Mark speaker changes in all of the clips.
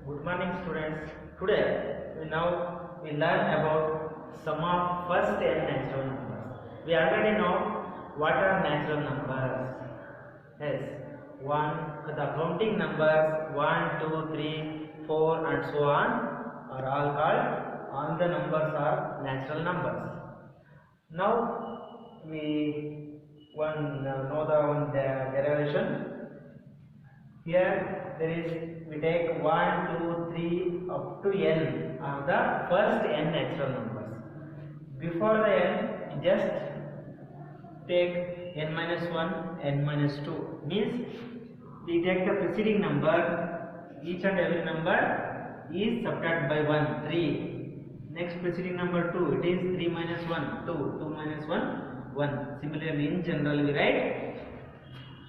Speaker 1: Good morning, students. Today we learn about sum of first n natural numbers. We already know what are natural numbers. Yes, the counting numbers 1, 2, 3, 4 and so on are all called. All the numbers are natural numbers. Now we know the derivation. Here we take 1, 2, 3 up to n are the first n natural numbers. Before the n, just take n minus 1, n minus 2. Means we take the preceding number, each and every number is subtracted by 1, 3. Next preceding number 2, it is 3 minus 1, 2, 2 minus 1, 1. Similarly, in general we write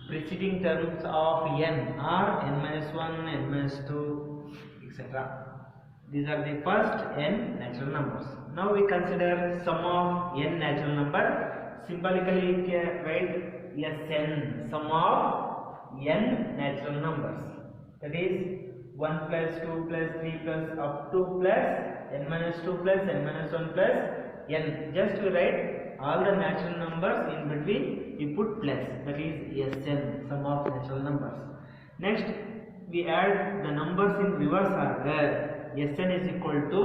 Speaker 1: preceding terms of n are n minus 1, n minus 2, etc. These are the first n natural numbers. Now we consider sum of n natural number. Symbolically we can write Sn, sum of n natural numbers. That is 1 plus 2 plus 3 plus up to plus n minus 2 plus n minus 1 plus n. Just we write all the natural numbers in between. We put plus, that is Sn, sum of natural numbers. Next, we add the numbers in reverse order. Sn is equal to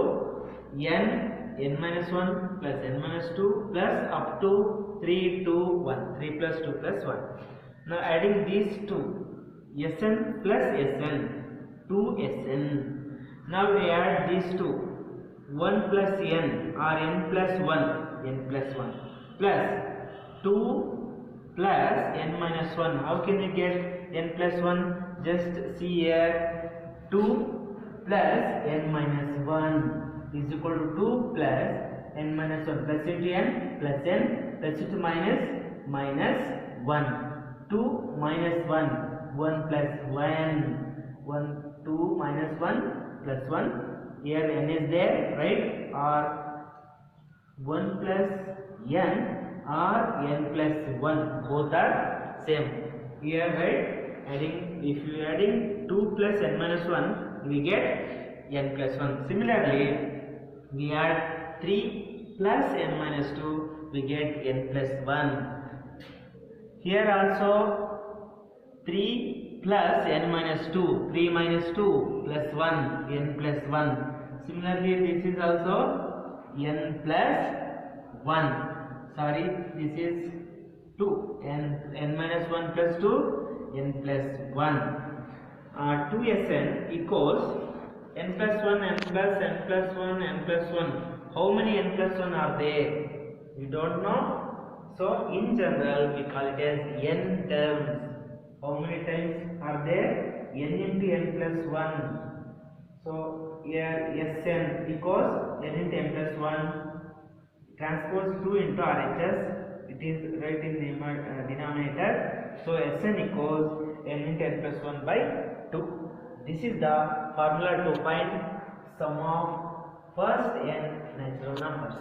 Speaker 1: n minus 1 plus n minus 2 plus up to 3, 2, 1. 3 plus 2 plus 1. Now adding these two, Sn plus Sn, 2Sn. Now we add these two, 1 plus n or n plus 1, n plus 1 plus 2 plus n minus 1. How can we get n plus 1? Just see here, 2 plus n minus 1 is equal to 2 plus n minus 1 plus into n plus n plus into minus 1. 2 minus 1, 1 plus 1, 2 minus 1 plus 1. Here n is there, right? Or 1 plus n or n plus 1, both are same. Here, right, if you adding 2 plus n minus 1, we get n plus 1. Similarly, we add 3 plus n minus 2, we get n plus 1. Here also 3 plus n minus 2, 3 minus 2 plus 1, n plus 1. Similarly, this is also n plus 1. Sorry, this is 2, n minus 1 plus 2, n plus 1. 2Sn equals n plus 1, n plus 1, n plus 1. How many n plus 1 are there? We don't know. So in general we call it as n terms. How many times are there? N into n plus 1. So here Sn equals n into n plus 1. Transpose 2 into RHS, it is right in the denominator. So Sn equals n into n plus 1 by 2. This is the formula to find sum of first n natural numbers.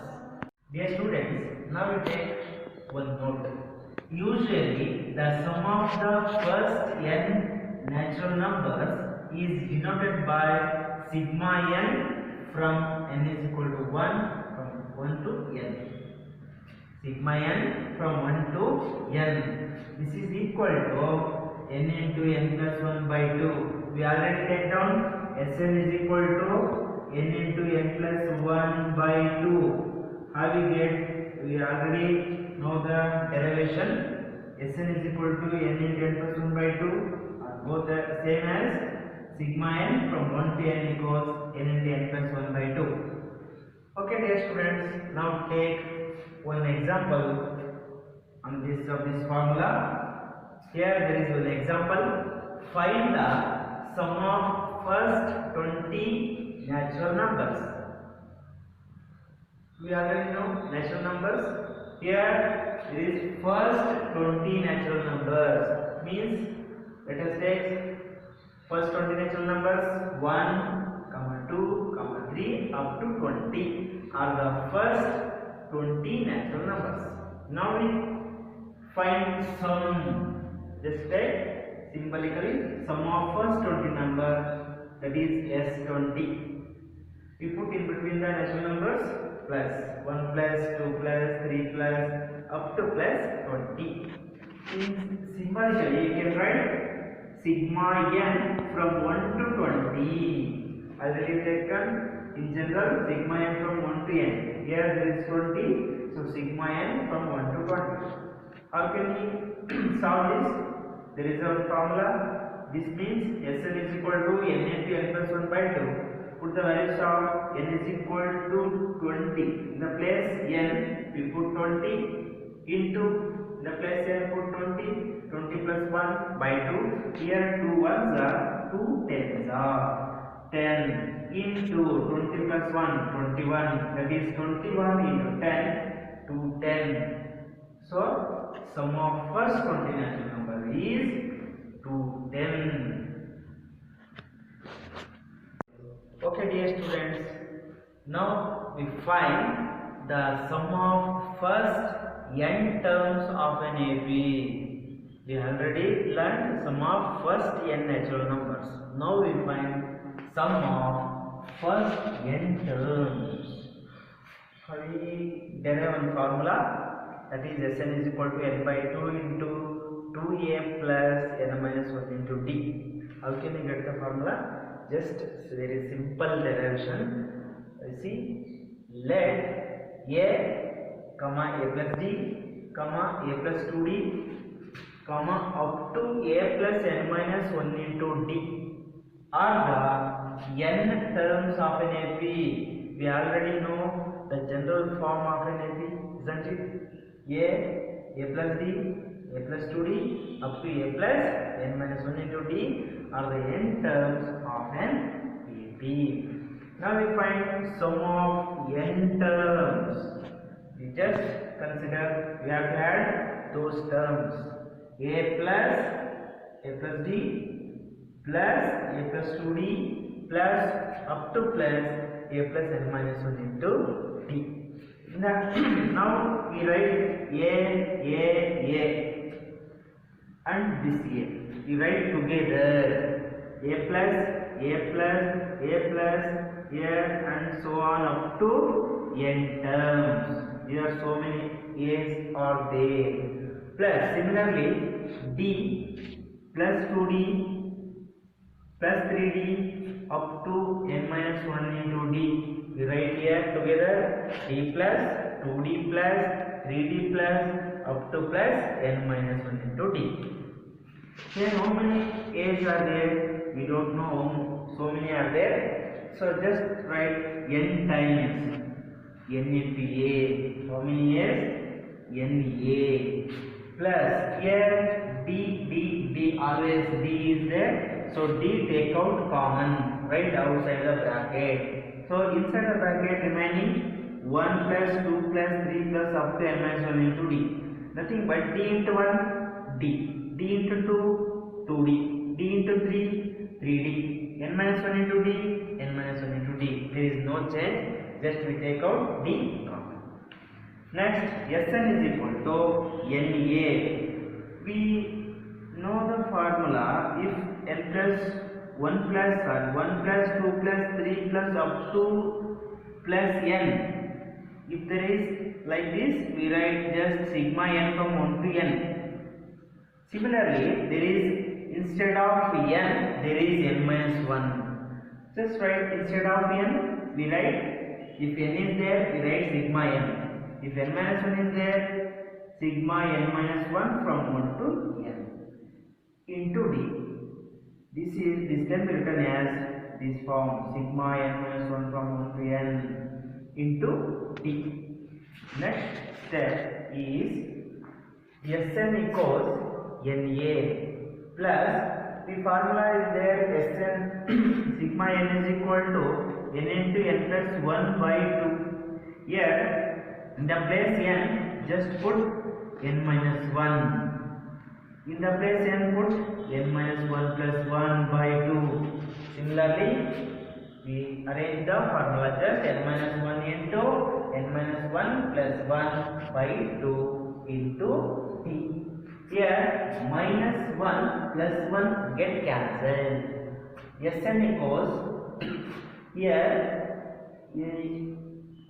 Speaker 1: Dear students, now we take one note. Usually the sum of the first n natural numbers is denoted by sigma n from n is equal to 1 to n. Sigma n from 1 to n. This is equal to n into n plus 1 by 2. We already take down Sn is equal to n into n plus 1 by 2. How we get? We already know the derivation. Sn is equal to n into n plus 1 by 2 are both the same as sigma n from 1 to n equals n into n plus 1 by 2. Okay, dear students, now take one example on this formula. Here there is one example. Find the sum of first 20 natural numbers. We already know natural numbers. Here there is first 20 natural numbers. Means let us take first 20 natural numbers 1, 2, 3 up to 20 are the first 20 natural numbers. Now we find sum. Just take symbolically sum of first 20 number that is S20. We put in between the natural numbers plus 1 plus 2 plus 3 plus up to plus 20. Symbolically you can write sigma n from 1 to 20. Already taken in general sigma n from 1 to n. Here there is 20, so sigma n from 1 to 20. How can we solve this? There is a formula. This means Sn is equal to n into n plus 1 by 2. Put the values of n is equal to 20. In the place n we put 20 into the place n put 20. 20 plus 1 by 2. Here 2 ones are 2 tens are 10 into 20 plus 1 21. That is 21 into 10 to 10. So sum of first continuous number is 210. Okay dear students, now we find the sum of first n terms of an AB. We already learned sum of first n natural numbers. Now we find sum of first n terms. We derive one formula, that is Sn is equal to n by 2 into 2a plus n minus 1 into d. How can we get the formula? Just very simple derivation. See, let a comma a plus d comma a plus 2d comma up to a plus n minus 1 into d are the n terms of an AP. We already know the general form of an AP, isn't it? A plus d, a plus 2d up to a plus n minus 1 into d are the n terms of an AP. Now we find sum of n terms. We just consider we have to add those terms a plus d plus a plus 2d plus up to plus a plus n minus 1 into d. Now we write a and this a. We write together a plus a and so on up to n terms. There are so many a's are there. Plus similarly d plus 2d plus 3d up to n minus 1 into d. We write here together d plus 2d plus 3d plus up to plus n minus 1 into d. Here how many a's are there? We don't know. So many are there. So just write n times n into a. How many a's? n a plus here d always d is there. So d take out common, right outside the bracket. So inside the bracket remaining 1 plus 2 plus 3 plus up to n minus 1 into d. Nothing but d into 1 d into 2 2d, d into 3 3d, n minus 1 into d, n minus 1 into d. There is no change, just we take out d common. Next, Sn is equal to Na. We know the formula. If n plus 1 plus 1 plus 2 plus 3 plus up to plus n. If there is like this, we write just sigma n from 1 to n. Similarly, there is instead of n, there is n minus 1. Just write instead of n, we write if n is there, we write sigma n. If n minus 1 is there, sigma n minus 1 from 1 to n into d. This can be written as this form sigma n minus 1 from 1 to n into d. Next step is Sn equals Na plus the formula is there Sn sigma n is equal to n into n plus 1 by 2. Here in the place n just put n minus 1. In the place n put n minus 1 plus 1 by 2. Similarly, we arrange the formula just n minus 1 into n minus 1 plus 1 by 2 into t. Here minus 1 plus 1 get cancelled. Sn equals here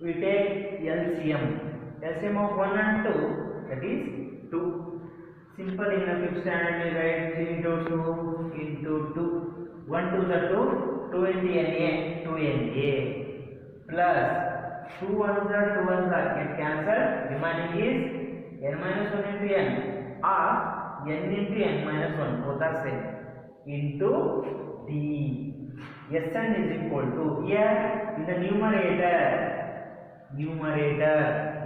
Speaker 1: we take LCM of 1 and 2, that is 2. Simple, in the 5th standard we write 3 into 2 into 2. 1 2s are 2, 2 into Na, 2 Na plus 2 1s are 2 1s are get cancelled. Remaining is n minus 1 into n or n into n minus 1, both are same, into D. Sn is equal to, here in the numerator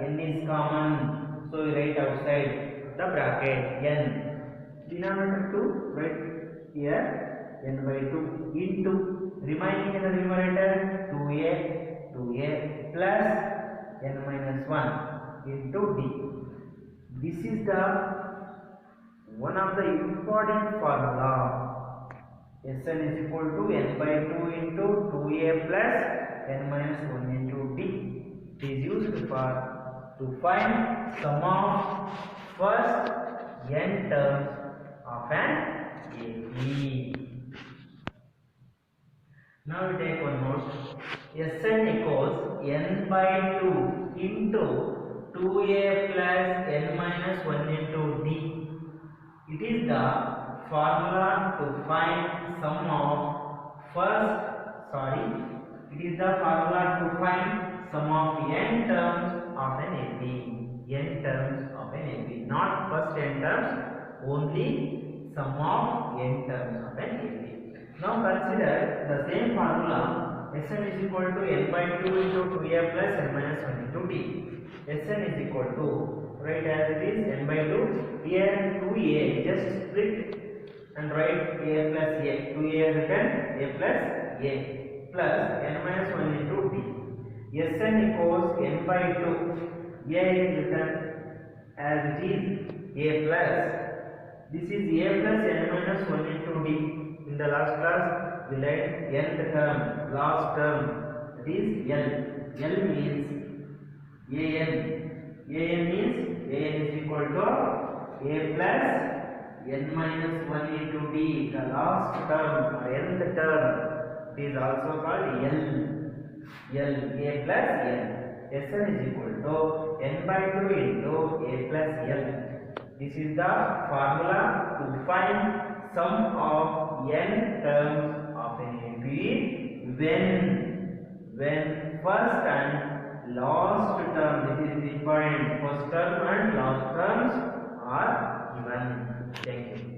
Speaker 1: n is common, so we write outside the bracket n. Denominator 2, right here n by 2 into remaining in the numerator 2a plus n minus 1 into D. This is the one of the important formula. Sn is equal to n by 2 into 2a plus n minus 1 into D. It is used to find sum of first n terms of an AP. Now we take one more. Sn equals n by 2 into 2a plus n minus 1 into D. It is the formula to find sum of it is the formula to find sum of n terms of an AP. Not first n terms, only sum of n terms of an AP. Now consider the same formula. Sn is equal to n by 2 into 2a plus n minus 1 into D. Sn is equal to, write as it is, n by 2. Here 2a, just split and write a plus a. 2a is written a plus n minus 1 into D. Sn equals n by 2. A is written as it is a plus. This is a plus n minus 1 into D. In the last class we learned nth term, last term, that is L. L means an means an is equal to a plus n minus 1 into D, the last term or nth term. It is also called L, a plus L. Sn is equal to n by 2 into a plus L. This is the formula to find sum of n terms of an AP when first and last term, this is important, first term and last terms are given. Thank you.